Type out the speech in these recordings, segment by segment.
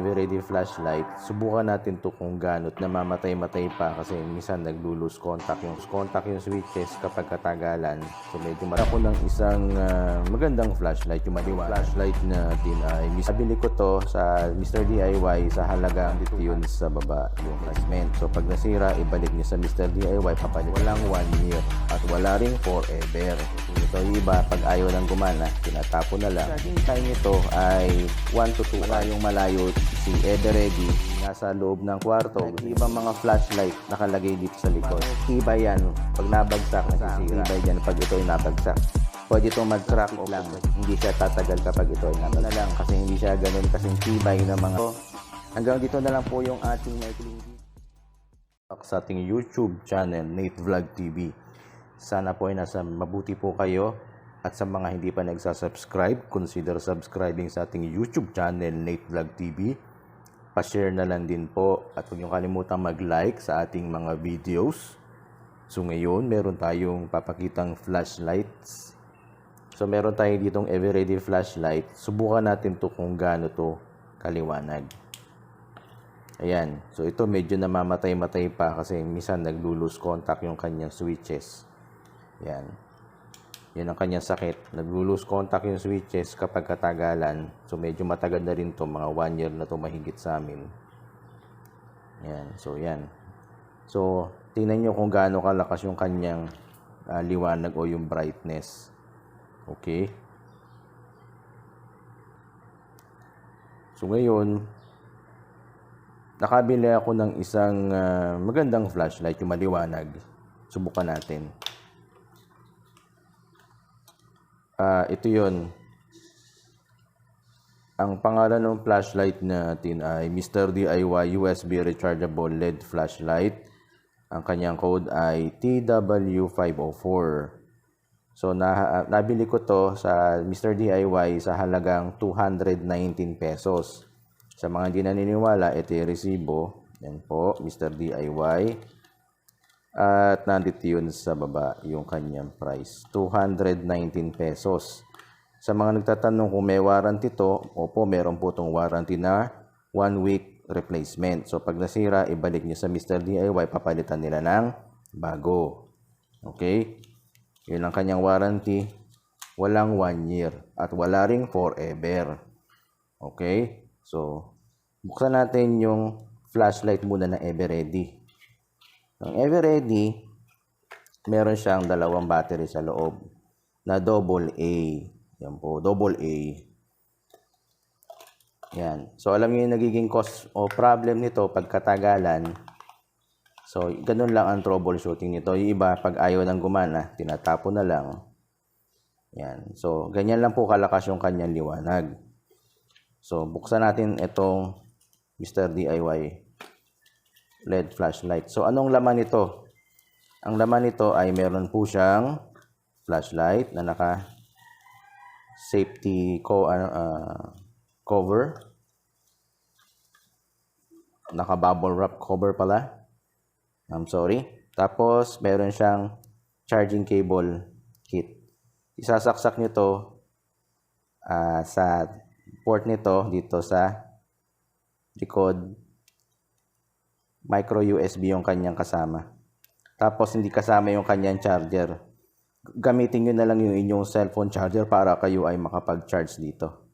Everready flashlight, subukan natin to kung gano't namamatay-matay pa kasi minsan naglo-lose contact yung switches kapag katagalan. So medyo ako ng isang magandang flashlight, yung maliwanag. Flashlight natin ay nabili ko to sa Mr. DIY sa halagang dito yun sa baba yung replacement. So pag nasira, ibalik niyo sa Mr. DIY, papalit. Walang 1 year at wala ring forever. Ito yung iba, pag ayaw ng gumana, tinatapon na lang. Charging time nito ay 1 to 2. Malayo si Everready, nasa loob ng kwarto. Ibang mga flashlight nakalagay dito sa likod. Tibay yan. Pag nabagsak, nasisira. Tibay yan pag ito ay nabagsak. Pwede itong mag-crack o lang. Hindi siya tatagal kapag ito ay nabagsak. Na lang kasi hindi siya ganun kasing tibay ng mga... So, hanggang dito na lang po yung ating maikling video sa ating YouTube channel, Nate Vlog TV. Sana po ay nasa mabuti po kayo. At sa mga hindi pa nagsasubscribe, consider subscribing sa ating YouTube channel, Nate Vlog TV. Pa-share na lang din po. At huwag niyong kalimutang mag-like sa ating mga videos. So ngayon, meron tayong papakitang flashlights. So meron tayo ditong Everready flashlight. Subukan natin to kung gaano to kaliwanag. Ayan. So ito medyo namamatay-matay pa kasi minsan naglo-lose contact yung kanyang switches. Ayan. Yan ang kanyang sakit. Nag-lose contact yung switches kapag katagalan. So, medyo matagal na rin to. Mga 1 year na to mahigit sa amin. Yan. So, yan. So, tingnan nyo kung gaano kalakas yung kanyang liwanag o yung brightness. Okay. So, ngayon, nakabili ako ng isang magandang flashlight, yung maliwanag. Subukan natin. Ito yun. Ang pangalan ng flashlight natin ay Mr. DIY USB Rechargeable LED Flashlight. Ang kanyang code ay TW504. So, nabili ko to sa Mr. DIY sa halagang 219 pesos. Sa mga hindi naniniwala, ito yung resibo. Yan po, Mr. DIY. At nandito yun sa baba yung kanyang price, 219 pesos. Sa mga nagtatanong kung may warranty to, opo, meron po itong warranty na 1 week replacement. So pag nasira, ibalik nyo sa Mr. DIY, papalitan nila ng bago. Okay? Yun ang kanyang warranty. Walang 1 year at wala ring forever. Okay? So, buksan natin yung flashlight muna na Everready. Ang Everready, meron siyang dalawang battery sa loob na AA. Yan po, AA. Yan. So, alam niyo yung nagiging cause o problem nito pagkatagalan. So, ganun lang ang troubleshooting nito. Yung iba, pag ayaw ng gumana, tinatapon na lang. Yan. So, ganyan lang po kalakas yung kanyang liwanag. So, buksan natin itong Mr. DIY LED flashlight. So, anong laman nito? Ang laman nito ay meron po siyang flashlight na naka safety cover. Naka bubble wrap cover pala. I'm sorry. Tapos, meron siyang charging cable kit. Isasaksak nito sa port nito dito sa likod. Micro USB yung kanyang kasama. Tapos hindi kasama yung kanyang charger. Gamitin nyo na lang yung inyong cellphone charger para kayo ay makapag-charge dito.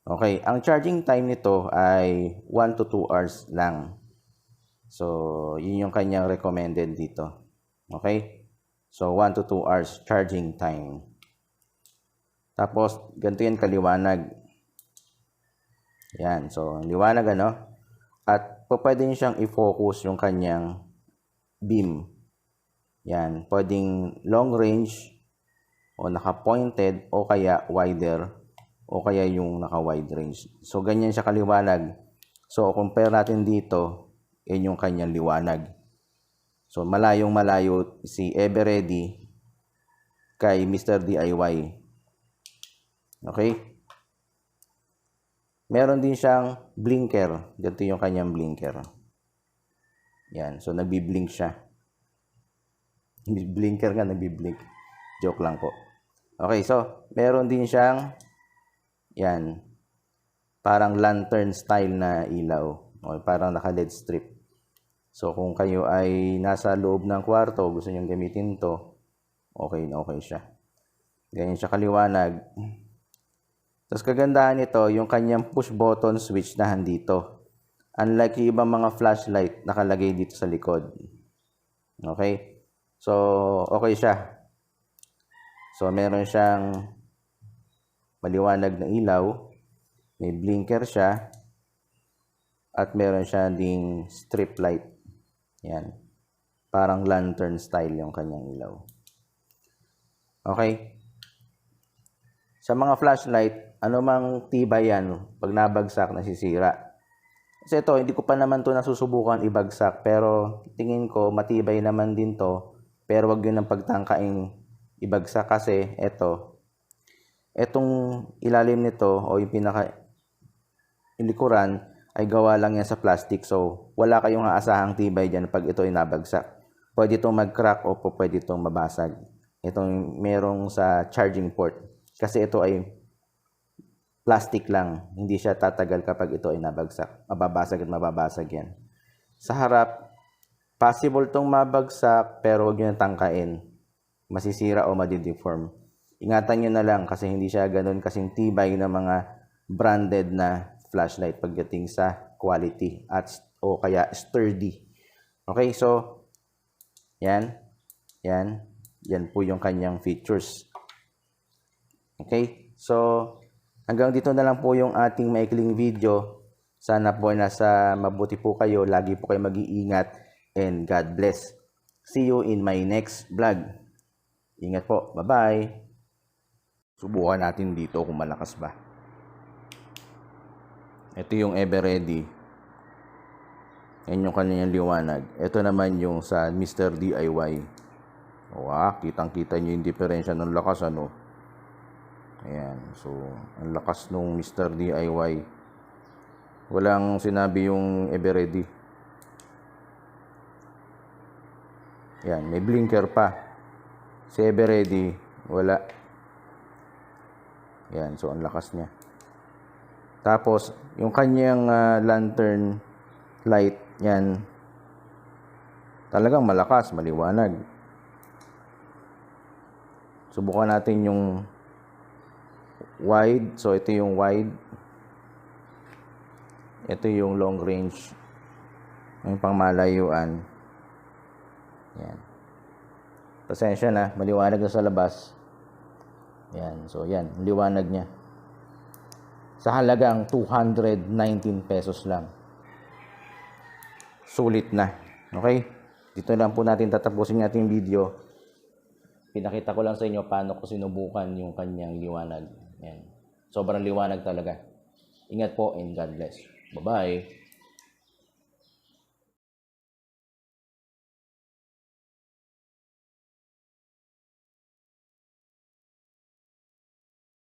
Okay, ang charging time nito ay 1 to 2 hours lang. So, yun yung kanyang recommended dito. Okay? So, 1 to 2 hours charging time. Tapos, ganito yan kaliwanag. Yan, so, liwanag ano? At pwede nyo siyang i-focus yung kanyang beam. Yan. Pwedeng long range o naka-pointed o kaya wider o kaya yung naka-wide range. So, ganyan siya kaliwanag. So, compare natin dito, yun yung kanyang liwanag. So, malayong malayo si Everready kay Mr. DIY. Okay? Meron din siyang blinker. Ganito yung kanyang blinker. Yan. So, nagbi-blink siya. Blinker nga, nagbi-blink. Joke lang po. Okay, so, meron din siyang yan. parang lantern style na ilaw. O parang naka-LED strip. So, kung kayo ay nasa loob ng kwarto, gusto nyo gamitin to, okay na okay siya. Ganyan siya kaliwanag. Tapos kagandahan nito, yung kanyang push button switch na handito. Unlike yung ibang mga flashlight, nakalagay dito sa likod. Okay? So, okay siya. So, meron siyang maliwanag na ilaw. May blinker siya. At meron siya ding strip light. Yan. Parang lantern style yung kanyang ilaw. Okay? Sa mga flashlight, anumang tibay yan, pag nabagsak, nasisira. Kasi ito, hindi ko pa naman to nasusubukan ibagsak, pero tingin ko matibay naman din to, pero wag yun ang pagtangkaing ibagsak kasi etong ilalim nito o yung likuran ay gawa lang yan sa plastic, so wala kayong aasahang tibay dyan pag ito ay nabagsak. Pwede itong mag-crack o pwede itong mabasag. Itong merong sa charging port kasi ito ay plastic lang, hindi siya tatagal kapag ito ay nabagsak. Mababasag at mababasag yan. Sa harap, possible tong mabagsak pero huwag nyo nang tangkain. Masisira o madideform. Ingatan nyo na lang kasi hindi siya ganun kasing tibay na mga branded na flashlight pagdating sa quality at o kaya sturdy. Okay, so yan po yung kanyang features. Okay, so hanggang dito na lang po yung ating maikling video. Sana po nasa mabuti po kayo. Lagi po kayo mag-iingat. And God bless. See you in my next vlog. Ingat po. Bye-bye. Subukan natin dito kung malakas ba. Ito yung Everready. Yan yung kanyang liwanag. Ito naman yung sa Mr. DIY. Wow, kitang-kita nyo yung diferensya ng lakas, ano? Ayan, so ang lakas nung Mr. DIY. Walang sinabi yung Everready. Ayan, may blinker pa. Si Everready, wala. Ayan, so ang lakas niya. Tapos, yung kanyang lantern light, yan, talagang malakas, maliwanag. Subukan natin yung wide. So ito yung wide, ito yung long range, yung pangmalayuan. Yan, pasensya na, maliwanag na sa labas. Yan, so yan, liwanag niya sa halagang 219 pesos lang. Sulit na. Okay, dito lang po natin tatapusin natin yung video. Pinakita ko lang sa inyo paano ko sinubukan yung kanyang liwanag. Yan. Sobrang liwanag talaga. Ingat po and God bless. Bye-bye.